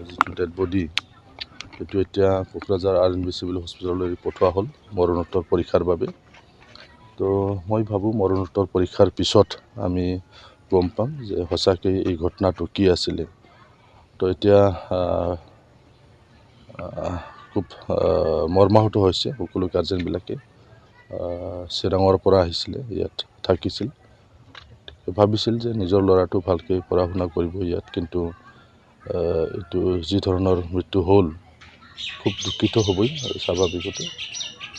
যিটো dead body সেইটো এতিয়া কোকৰাঝাৰ RNB চিভিল হস্পিটেললৈ পঠোৱা হ'ল মৰণোত্তৰ পৰীক্ষাৰ বাবে। তো মই ভাবোঁ মৰণোত্তৰ পৰীক্ষাৰ পিছত আমি গম পাম যে সঁচাকৈ এই ঘটনাটো কি আছিলে। তো এতিয়া খুব মৰ্মাহত হৈছে সকলো গাৰ্জেনবিলাকে। চিৰাঙৰ পৰা আহিছিলে, ইয়াত থাকিছিল, ভাবিছিল যে নিজৰ ল'ৰাটো ভালকৈ পঢ়া শুনা কৰিব ইয়াত, কিন্তু এইটো যি ধৰণৰ মৃত্যু হ'ল খুব দুঃখিত হ'বই আৰু স্বাভাৱিকতে।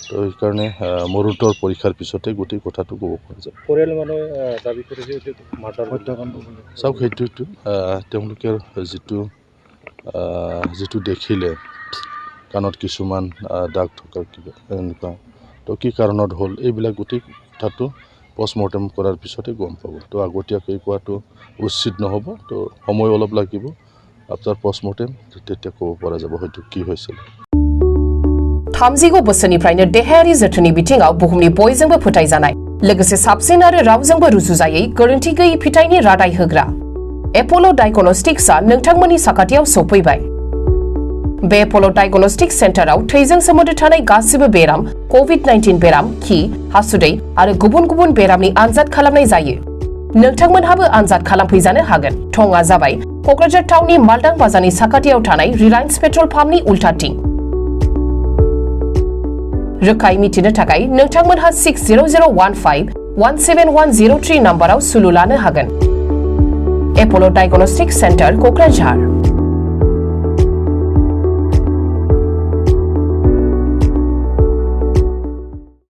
তো সেইকাৰণে মৰণোত্তৰ পৰীক্ষাৰ পিছতে গোটেই কথাটো ক'ব পৰা যায়। পৰিয়াল মানুহে দাবী কৰিছে চাওক, সেইটোতো তেওঁলোকে যিটো দেখিলে কাণত কিছুমান দাগ থকা কিবা এনেকুৱা, তো কি কাৰণত হ'ল এইবিলাক গোটেই কথাটো পষ্টমৰ্টেম কৰাৰ পিছতে গম পাব। তো আগতীয়াকৈ কোৱাটো উচিত নহ'ব। তো সময় অলপ লাগিব, আফটাৰ পষ্টমৰ্টেম তেতিয়া ক'ব পৰা যাব হয়তো কি হৈছিল। 30 बोसोरनिफ्रायनो देहायारि जोथोननि बिथिङाव बुहुमनि बयजोंबो फोथायजानाय लोगोसे साबसिन आरो रावजोंबो रुजुजायै गोरोन्थि गैयै फिथाइनि रादाय होग्रा एप'ल' डायग्नोस्टिक्सआ नोंथांमोननि साखाथियाव सौफैबाय। बे एप'ल' डायग्नोस्टिक्स सेन्टाराव थैजों सोमोन्दो थानाय गासिबो बेराम, COVID-19 बेराम, खि, हासुदै आरो गुबुन गुबुन बेरामनि आनजाद खालामनाय जायो। नोंथांमोनहाबो आनजाद खालामफैजानो हागोन। थंआ जाबाय क'क्राझार टाउननि मालदां बाजारनि साखाथियाव थानाय रिलायन्स पेट्रल पाम्पनि उल्टाथिं। रोखायै मिथिनो थाखाय नोंथांमोनहा 60015-17103 नाम्बाराव सुलु लानो हागोन। एप'ल' डायग्नोस्टिक्स सेन्टार क'क्राझार।